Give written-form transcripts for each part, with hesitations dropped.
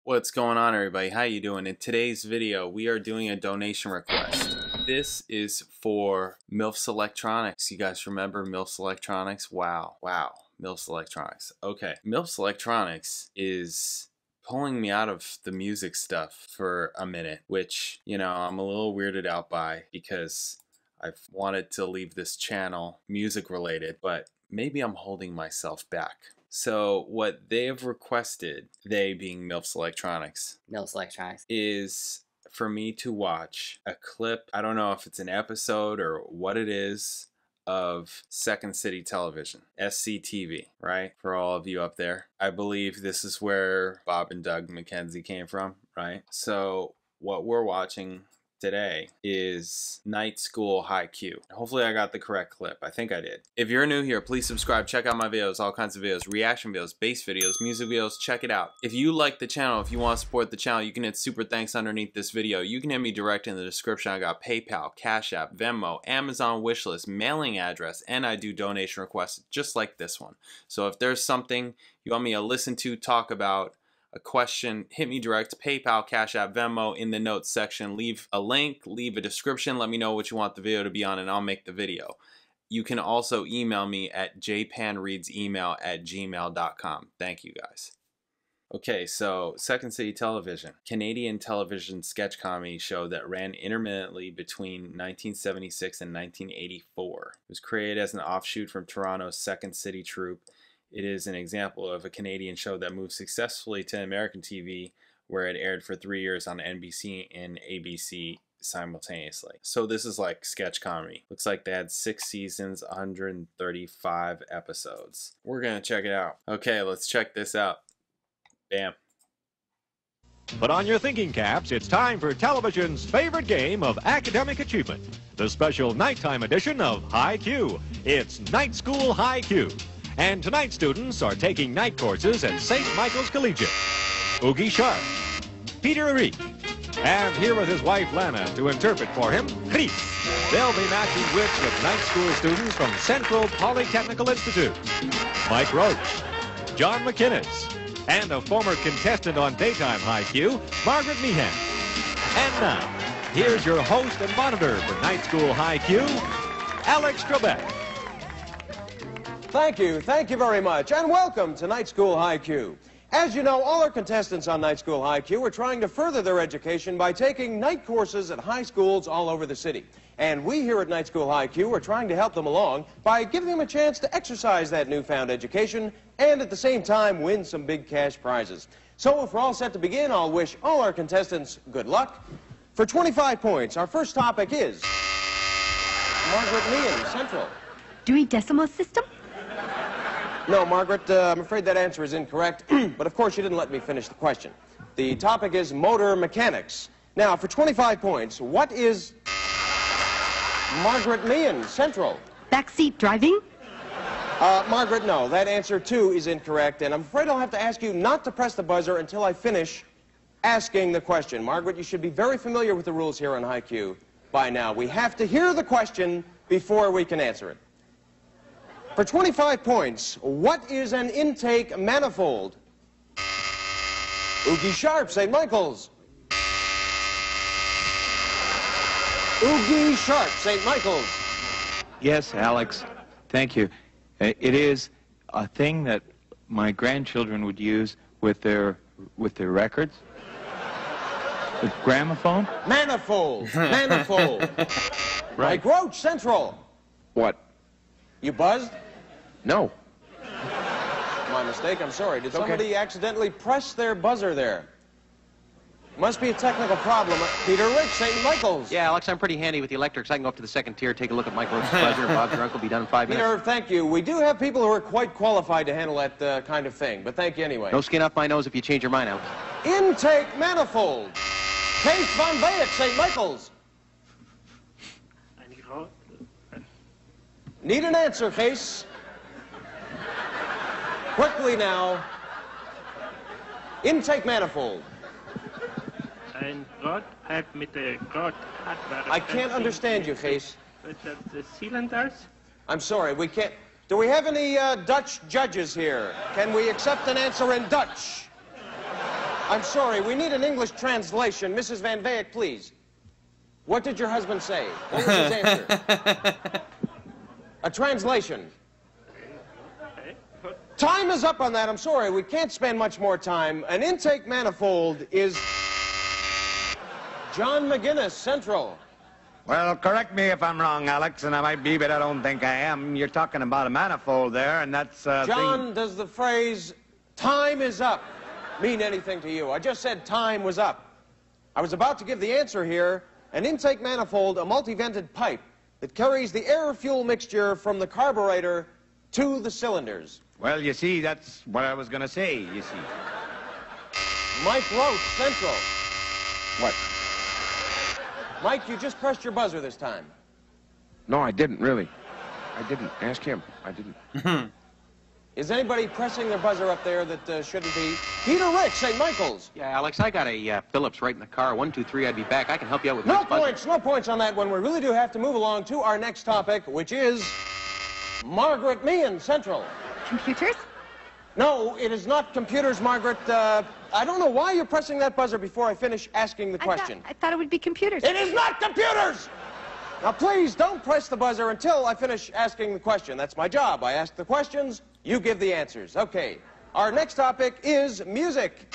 What's going on, everybody? How you doing? In today's video, we are doing a donation request. This is for MILF's Electronics. You guys remember MILF's Electronics? Wow. MILF's Electronics. Okay. MILF's Electronics is pulling me out of the music stuff for a minute, which, you know, I'm a little weirded out by because I've wanted to leave this channel music related, but maybe I'm holding myself back. So what they have requested, they being MILF's Electronics, is for me to watch a clip, I don't know if it's an episode or what it is, of Second City Television, SCTV, right? For all of you up there. I believe this is where Bob and Doug McKenzie came from, right? So what we're watching today is Night School High Q. Hopefully I got the correct clip. I think I did. If you're new here, please subscribe. Check out my videos, all kinds of videos, reaction videos, bass videos, music videos. Check it out. If you like the channel, if you want to support the channel, you can hit super thanks underneath this video. You can hit me direct in the description. I got PayPal, Cash App, Venmo, Amazon wishlist, mailing address, and I do donation requests just like this one. So if there's something you want me to listen to, talk about, a question, hit me direct, PayPal, Cash App, Venmo in the notes section. Leave a link, leave a description, let me know what you want the video to be on and I'll make the video. You can also email me at jpanreadsemail@gmail.com. Thank you guys. Okay, so Second City Television, Canadian television sketch comedy show that ran intermittently between 1976 and 1984. It was created as an offshoot from Toronto's Second City troupe. It is an example of a Canadian show that moved successfully to American TV, where it aired for 3 years on NBC and ABC simultaneously. So this is like sketch comedy. Looks like they had 6 seasons, 135 episodes. We're gonna check it out. Okay, let's check this out. Bam. Put on your thinking caps. It's time for television's favorite game of academic achievement, the special nighttime edition of High Q. It's Night School High Q. And tonight students are taking night courses at St. Michael's Collegiate. Oogie Sharp, Peter Arick, and here with his wife Lana to interpret for him, Chris. They'll be matching wits with night school students from Central Polytechnical Institute. Mike Roach, John McInnes, and a former contestant on Daytime High Q, Margaret Meehan. And now, here's your host and monitor for Night School High Q, Alex Trebek. Thank you very much, and welcome to Night School High Q. As you know, all our contestants on Night School High Q are trying to further their education by taking night courses at high schools all over the city. And we here at Night School High Q are trying to help them along by giving them a chance to exercise that newfound education and at the same time win some big cash prizes. So if we're all set to begin, I'll wish all our contestants good luck. For 25 points, our first topic is Margaret Meehan, Central. Dewey Decimal System? No, Margaret, I'm afraid that answer is incorrect, but of course you didn't let me finish the question. The topic is motor mechanics. Now, for 25 points, what is Margaret Meehan, Central? Backseat driving? Margaret, no, that answer too is incorrect, and I'm afraid I'll have to ask you not to press the buzzer until I finish asking the question. Margaret, you should be very familiar with the rules here on High Q by now. We have to hear the question before we can answer it. For 25 points, what is an intake manifold? Oogie Sharp, St. Michael's. Oogie Sharp, St. Michael's. Yes, Alex. Thank you. It is a thing that my grandchildren would use with their records. The gramophone? Manifold. Manifold. Right. Like Roach, Central. What? You buzzed? No. My mistake, I'm sorry. Did somebody accidentally press their buzzer there? Must be a technical problem. Peter Rich, St. Michael's. Yeah, Alex, I'm pretty handy with the electrics. I can go up to the second tier, take a look at Mike Roach's buzzer. Bob's your uncle will be done in 5 minutes. Peter, thank you. We do have people who are quite qualified to handle that kind of thing, but thank you anyway. No skin off my nose if you change your mind, Alex. Intake manifold. Case Von Bayek, St. Michael's. Need an answer, Case. Quickly now. Intake manifold. Ein Rod hat mit der Rod hat I can't understand you, Case. The cylinders? I'm sorry, we can't. Do we have any Dutch judges here? Can we accept an answer in Dutch? I'm sorry, we need an English translation. Mrs. Van Veek, please. What did your husband say? What was his answer? A translation. Time is up on that. I'm sorry, we can't spend much more time. An intake manifold is John McGinnis, Central. Well, correct me if I'm wrong, Alex, and I might be, but I don't think I am. You're talking about a manifold there, and that's John, does the phrase "time is up" mean anything to you? I just said time was up. I was about to give the answer here. An intake manifold, a multi-vented pipe that carries the air-fuel mixture from the carburetor to the cylinders. Well, you see, that's what I was going to say, you see. Mike Roach, Central. What? Mike, you just pressed your buzzer this time. No, I didn't, really. I didn't. Ask him. I didn't. Is anybody pressing their buzzer up there that shouldn't be? Peter Rich, St. Michael's. Yeah, Alex, I got a Phillips right in the car. 1, 2, 3, I'd be back. I can help you out with No Mike's buzzer. points, no points on that one. We really do have to move along to our next topic, which is Margaret Meehan, Central. Computers? No, it is not computers, Margaret. I don't know why you're pressing that buzzer before I finish asking the question. I thought it would be computers. It is not computers! Now, please, don't press the buzzer until I finish asking the question. That's my job. I ask the questions, you give the answers. Okay. Our next topic is music.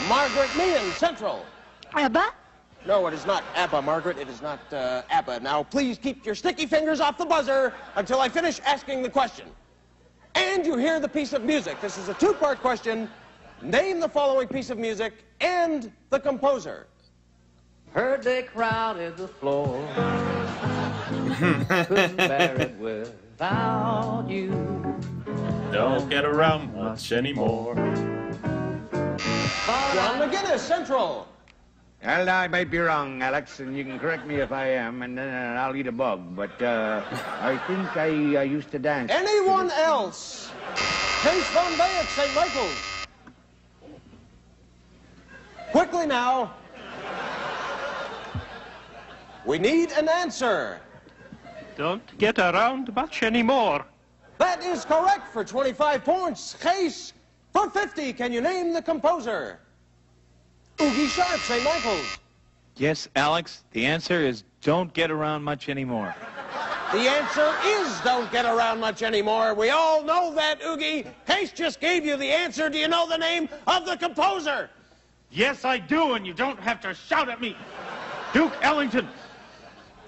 Margaret Meehan, Central. ABBA? No, it is not ABBA, Margaret. It is not ABBA. Now, please keep your sticky fingers off the buzzer until I finish asking the question. And you hear the piece of music. This is a two-part question. Name the following piece of music and the composer. Heard they crowded the floor. Couldn't bear it without you. Don't get around much anymore. John McGinnis, Central. Well, I might be wrong, Alex, and you can correct me if I am, and then I'll eat a bug. But I think I used to dance. Anyone else? Case Van Veek, St. Michael's. Quickly now. We need an answer. Don't get around much anymore. That is correct for 25 points. Case for 50. Can you name the composer? Oogie Sharp, St. Michael's. Yes, Alex, the answer is don't get around much anymore. The answer is don't get around much anymore. We all know that, Oogie. Case just gave you the answer. Do you know the name of the composer? Yes, I do, and you don't have to shout at me. Duke Ellington.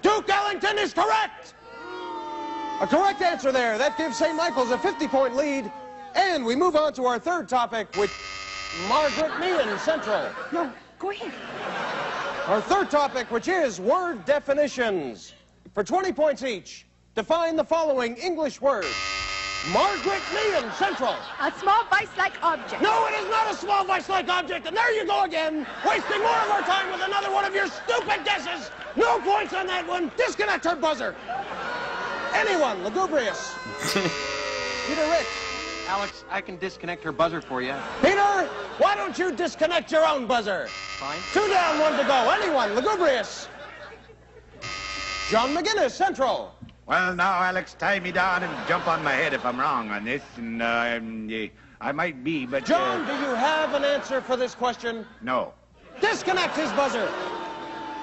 Duke Ellington is correct. A correct answer there. That gives St. Michael's a 50-point lead. And we move on to our third topic with Margaret Meehan, Central. No, go ahead. Our third topic, which is word definitions. For 20 points each, define the following English word. Margaret Meehan, Central. A small vice-like object. No, it is not a small vice-like object. And there you go again, wasting more of our time with another one of your stupid guesses. No points on that one. Disconnect her buzzer. Anyone, lugubrious. Peter Rich. Alex, I can disconnect her buzzer for you. Peter, why don't you disconnect your own buzzer? Fine. 2 down, 1 to go. Anyone, lugubrious. John McGinnis, Central. Well, now, Alex, tie me down and jump on my head if I'm wrong on this, and I might be, but... John, do you have an answer for this question? No. Disconnect his buzzer.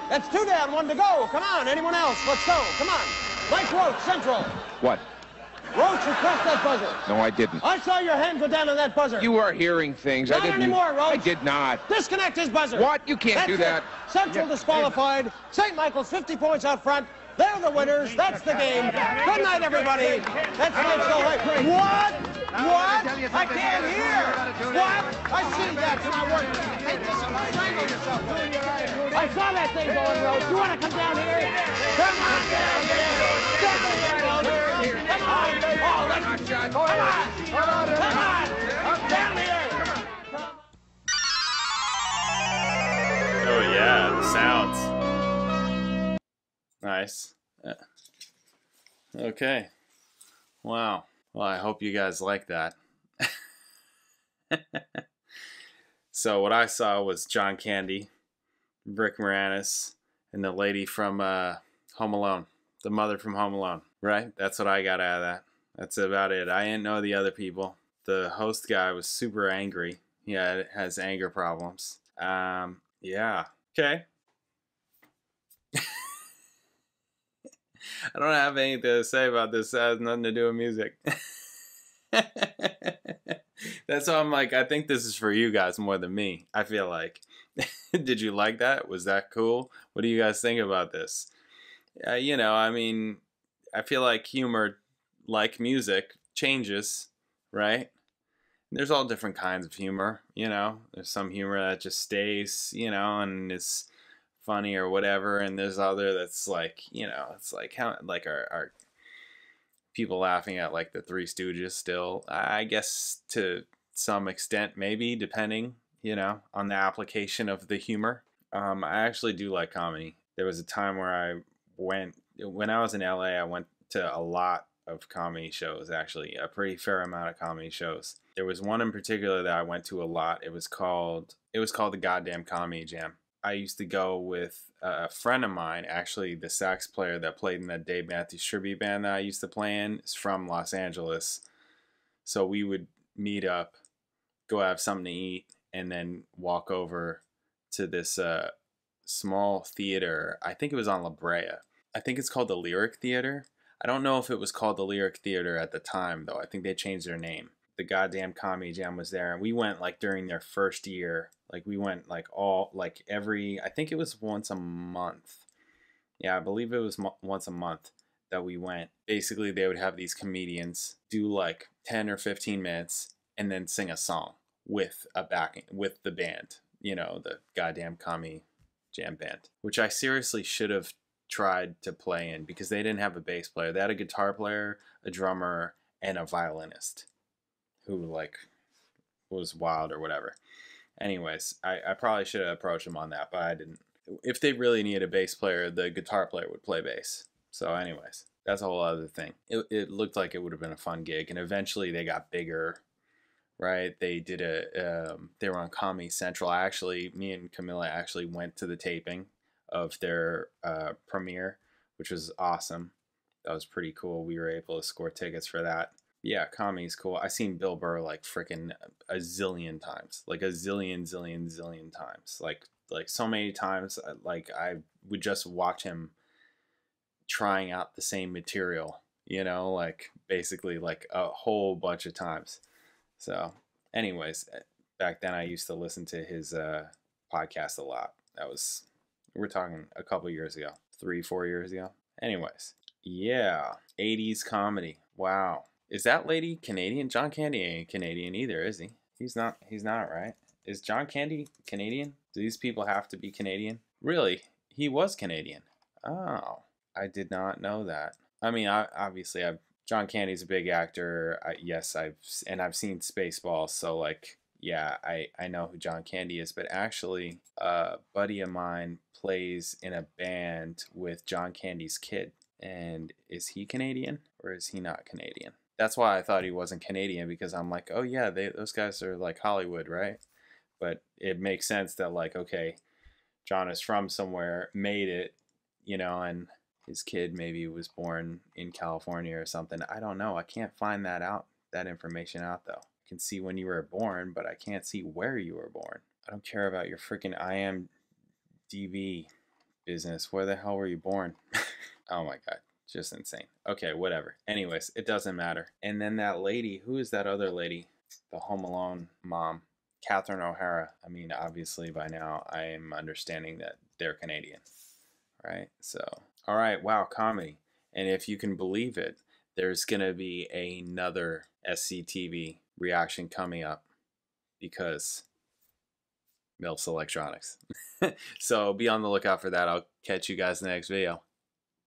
That's 2 down, 1 to go. Come on, anyone else? Let's go. Come on. Mike Roach, Central. What? Roach, you pressed that buzzer. No, I didn't. I saw your hand go down on that buzzer. You are hearing things. Not I didn't. anymore, Roach. I did not. Disconnect his buzzer. What? You can't do that. Central disqualified. St. Michael's 50 points out front. They're the winners. That's the game. Good night, everybody. That's Night School High. What? What? I can't hear. What? I see that's not working. Hey, just strangle yourself. I saw that thing going, Rose. You want to come down here? Come on down here. Come on. Come on. Oh, let's come on. Come on. Come down here. Oh yeah, the sounds. Nice. Okay. Wow. Well, I hope you guys like that. So what I saw was John Candy, Rick Moranis, and the lady from Home Alone. The mother from Home Alone. Right? That's what I got out of that. That's about it. I didn't know the other people. The host guy was super angry. Yeah, it has anger problems. Yeah. Okay. I don't have anything to say about this. It has nothing to do with music. That's why I'm like, I think this is for you guys more than me. I feel like. Did you like that? Was that cool? What do you guys think about this? You know, I mean, I feel like humor, like music, changes, right? There's all different kinds of humor, you know. There's some humor that just stays, you know, and is funny or whatever, and there's other that's like, you know, it's like how like our people laughing at like the Three Stooges still, I guess to some extent, maybe, depending, you know, on the application of the humor. I actually do like comedy. There was a time where when I was in LA, I went to a lot of comedy shows, actually, a pretty fair amount of comedy shows. There was one in particular that I went to a lot. It was called the Goddamn Comedy Jam. I used to go with a friend of mine, actually the sax player that played in that Dave Matthews tribute band that I used to play in is from Los Angeles. So we would meet up, go have something to eat, and then walk over to this small theater. I think it was on La Brea. I think it's called the Lyric Theater. I don't know if it was called the Lyric Theater at the time, though. I think they changed their name. The Goddamn Comedy Jam was there, and we went like during their first year. Like we went like I think it was once a month. Yeah, I believe it was once a month that we went. Basically, they would have these comedians do like 10 or 15 minutes and then sing a song with a backing, with the band, you know, the Goddamn Comedy Jam band, which I seriously should have tried to play in because they didn't have a bass player. They had a guitar player, a drummer, and a violinist who like was wild or whatever. Anyways, I probably should have approached them on that, but I didn't. If they really needed a bass player, the guitar player would play bass. So anyways, that's a whole other thing. It looked like it would have been a fun gig, and eventually they got bigger, right? They did they were on Comedy Central. Me and Camilla actually went to the taping of their premiere, which was awesome. That was pretty cool. We were able to score tickets for that. Yeah, comedy's cool. I seen Bill Burr like freaking a zillion times, like a zillion times, like so many times. Like I would just watch him trying out the same material, you know, like basically like a whole bunch of times. So, anyways, back then I used to listen to his podcast a lot. We're talking a couple years ago, 3-4 years ago. Anyways, yeah, 80s comedy. Wow. Is that lady Canadian? John Candy ain't Canadian either, is he? He's not, right? Is John Candy Canadian? Do these people have to be Canadian? Really? He was Canadian. Oh, I did not know that. I mean, obviously, John Candy's a big actor. Yes, I've seen Spaceballs, so like, yeah, I know who John Candy is. But actually, a buddy of mine plays in a band with John Candy's kid. And is he Canadian or is he not Canadian? That's why I thought he wasn't Canadian, because I'm like, oh yeah, those guys are like Hollywood, right? But it makes sense that like, okay, John is from somewhere, made it, you know, and his kid maybe was born in California or something. I don't know. I can't find that information out though. I can see when you were born, but I can't see where you were born. I don't care about your freaking IMDb business. Where the hell were you born? Oh my God. Just insane. Okay, whatever. Anyways, it doesn't matter. And then that lady, who is that other lady? The Home Alone mom, Catherine O'Hara. I mean, obviously by now I am understanding that they're Canadian, right? So, all right, wow, comedy. And if you can believe it, there's going to be another SCTV reaction coming up because MILF's Electronics. So be on the lookout for that. I'll catch you guys in the next video.